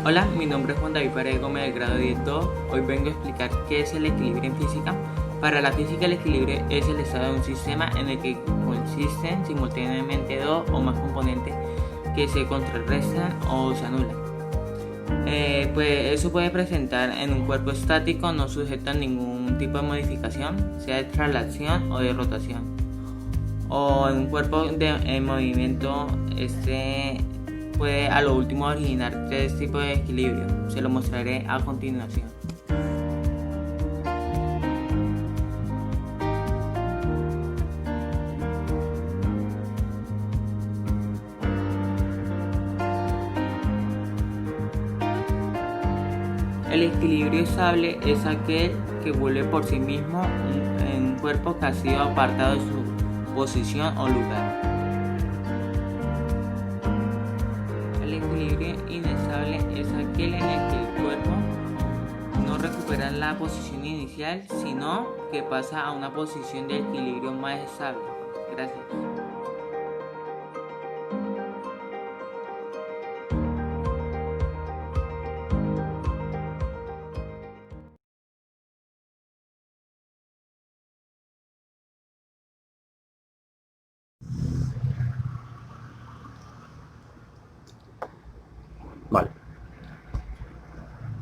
Hola, mi nombre es Juan David Paredes Gómez del grado 10.2. Hoy vengo a explicar qué es el equilibrio en física. Para la física, el equilibrio es el estado de un sistema en el que consisten simultáneamente dos o más componentes que se contrarrestan o se anulan. Pues eso puede presentar en un cuerpo estático no sujeto a ningún tipo de modificación, sea de traslación o de rotación. O en un cuerpo en movimiento, puede a lo último originar tres tipos de equilibrio. Se lo mostraré a continuación. El equilibrio estable es aquel que vuelve por sí mismo en un cuerpo que ha sido apartado de su posición o lugar. El equilibrio inestable es aquel en el que el cuerpo no recupera la posición inicial, sino que pasa a una posición de equilibrio más estable. Gracias. Vale.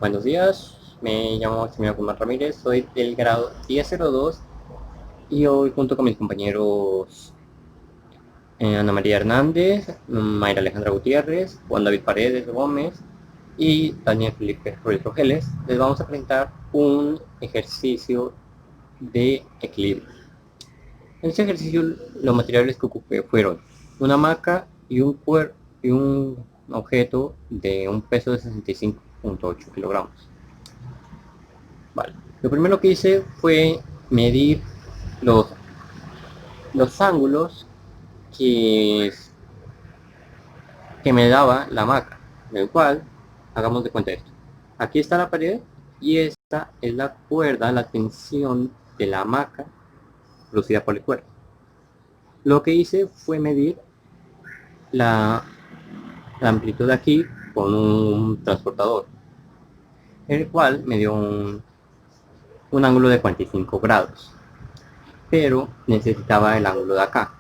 Buenos días, me llamo Maximiliano Guzmán Ramírez, soy del grado 1002 y hoy junto con mis compañeros Ana María Hernández, Mayra Alejandra Gutiérrez, Juan David Paredes Gómez y Daniel Felipe Ruiz Rogeles les vamos a presentar un ejercicio de equilibrio. En este ejercicio los materiales que ocupé fueron una hamaca y un objeto de un peso de 65.8 kilogramos. Vale. Lo primero que hice fue medir los, los ángulos que, que me daba la hamaca. El cual, hagamos de cuenta esto. Aquí está la pared y esta es la cuerda, la tensión de la hamaca producida por el cuerpo. Lo que hice fue medir la, la amplitud de aquí con un transportador, el cual me dio un ángulo de 45 grados, pero necesitaba el ángulo de acá.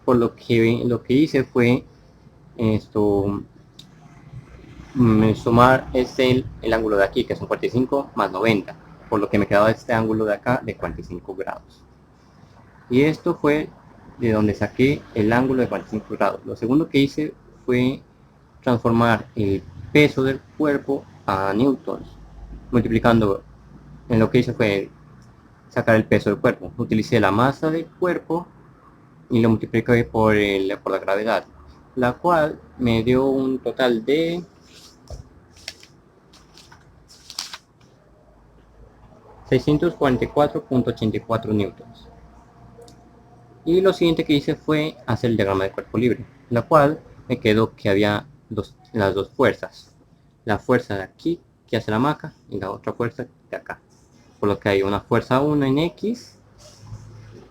Por lo que hice fue esto, sumar el ángulo de aquí, que son 45 más 90, por lo que me quedaba este ángulo de acá de 45 grados. Y esto fue de donde saqué el ángulo de 45 grados. Lo segundo que hice fue transformar el peso del cuerpo a newtons, multiplicando. En lo que hice fue sacar el peso del cuerpo. Utilicé la masa del cuerpo y lo multipliqué por la gravedad, la cual me dio un total de 644.84 newtons. Y lo siguiente que hice fue hacer el diagrama de cuerpo libre, la cual me quedó que había las dos fuerzas, la fuerza de aquí que hace la hamaca y la otra fuerza de acá, por lo que hay una fuerza 1 en X,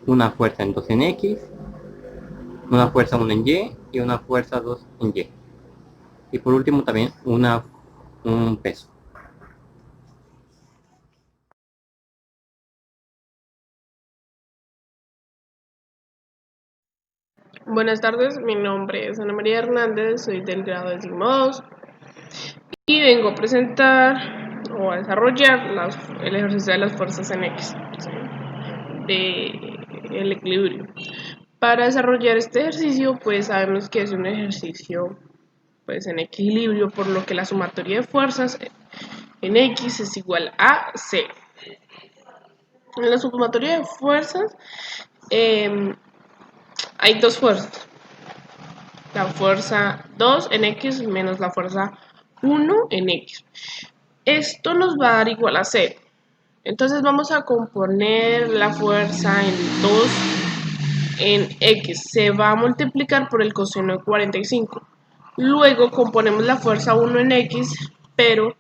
una fuerza en 2 en X, una fuerza 1 en Y y una fuerza 2 en Y. Y por último también un peso. Buenas tardes, mi nombre es Ana María Hernández, soy del grado de 2 y vengo a presentar o a desarrollar el ejercicio de las fuerzas en X, ¿sí? De el equilibrio. Para desarrollar este ejercicio, pues sabemos que es un ejercicio pues en equilibrio, por lo que la sumatoria de fuerzas en X es igual a 0. En la sumatoria de fuerzas hay dos fuerzas. La fuerza 2 en X menos la fuerza 1 en X. Esto nos va a dar igual a 0. Entonces vamos a componer la fuerza en 2 en X. Se va a multiplicar por el coseno de 45. Luego componemos la fuerza 1 en X, pero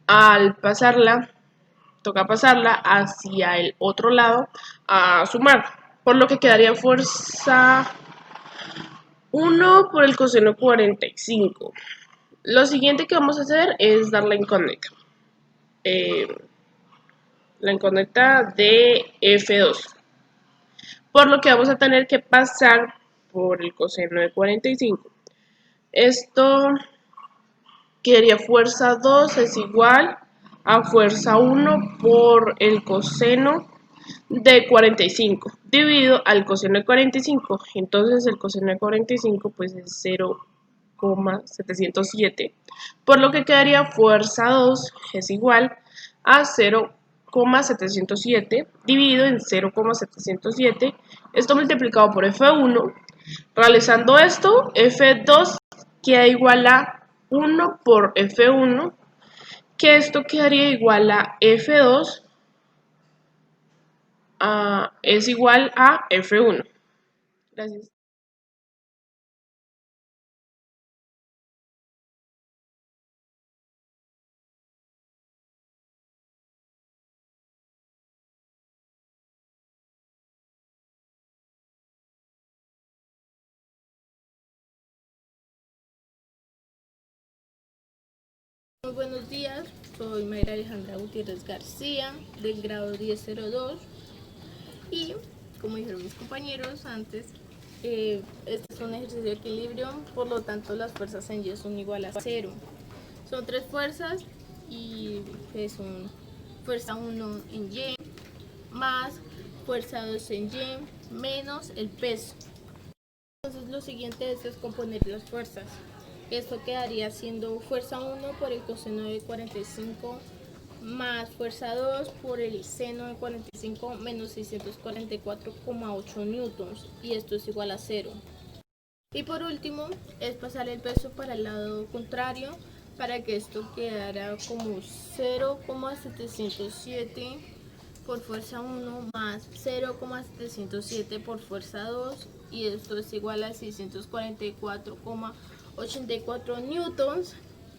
al pasarla, toca pasarla hacia el otro lado a sumar. Por lo que quedaría fuerza 1 por el coseno 45. Lo siguiente que vamos a hacer es dar la incógnita. La incógnita de F2. Por lo que vamos a tener que pasar por el coseno de 45. Esto quedaría fuerza 2 es igual a fuerza 1 por el coseno de 45 dividido al coseno de 45. Entonces el coseno de 45 pues es 0,707, por lo que quedaría fuerza 2 es igual a 0,707 dividido en 0,707, esto multiplicado por F1. Realizando esto, F2 queda igual a 1 por F1, que esto quedaría igual a F2 es igual a F1. Gracias. Muy buenos días, soy Mayra Alejandra Gutiérrez García, del grado 1002, y como dijeron mis compañeros antes, este es un ejercicio de equilibrio, por lo tanto las fuerzas en Y son iguales a 0. Son tres fuerzas y son fuerza 1 en Y más fuerza 2 en Y menos el peso. Entonces lo siguiente es descomponer las fuerzas. Esto quedaría siendo fuerza 1 por el coseno de 45 más fuerza 2 por el seno de 45 menos 644,8 newtons, y esto es igual a 0. Y por último es pasar el peso para el lado contrario para que esto quedara como 0,707 por fuerza 1 más 0,707 por fuerza 2, y esto es igual a 644,84 newtons.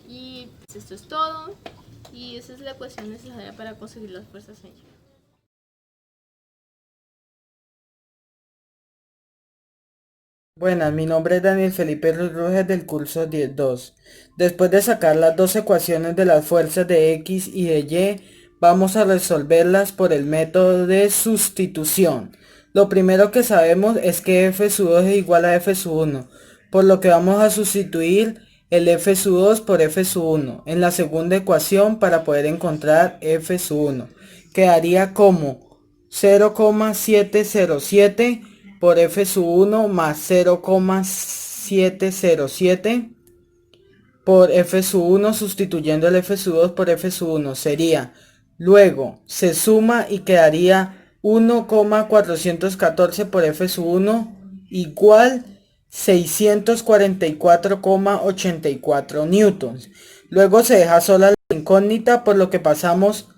Y pues esto es todo, y esa es la ecuación necesaria para conseguir las fuerzas en Y. Buenas, mi nombre es Daniel Felipe Ruiz Ruges del curso 10.2. Después de sacar las dos ecuaciones de las fuerzas de X y de Y, vamos a resolverlas por el método de sustitución. Lo primero que sabemos es que F sub 2 es igual a F sub 1, por lo que vamos a sustituir el F sub 2 por F sub 1 en la segunda ecuación para poder encontrar F sub 1. Quedaría como 0,707 por F sub 1 más 0,707 por F sub 1, sustituyendo el F sub 2 por F sub 1 sería, luego se suma y quedaría 1,414 por F sub 1 igual 644,84 newtons. Luego se deja sola la incógnita, por lo que pasamos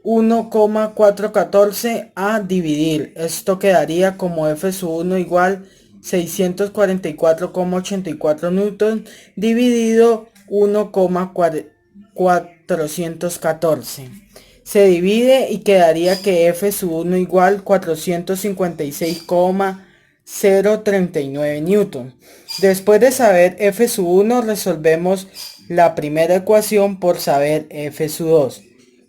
1,414 a dividir. Esto quedaría como F sub 1 igual 644,84 newtons dividido 1,414. Se divide y quedaría que F sub 1 igual 456,039 newtons. Después de saber F sub 1, resolvemos la primera ecuación por saber F sub 2.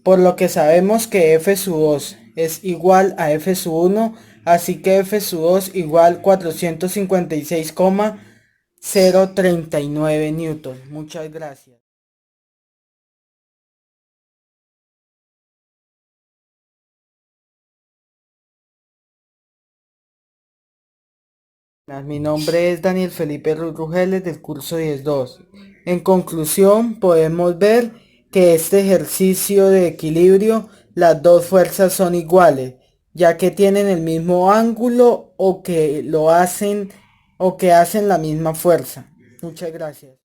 Por lo que sabemos que F sub 2 es igual a F sub 1, así que F sub 2 igual 456,039 newtons. Muchas gracias. Mi nombre es Daniel Felipe Ruiz Rugeles del curso 10.2. En conclusión, podemos ver que este ejercicio de equilibrio, las dos fuerzas son iguales, ya que tienen el mismo ángulo o que hacen la misma fuerza. Muchas gracias.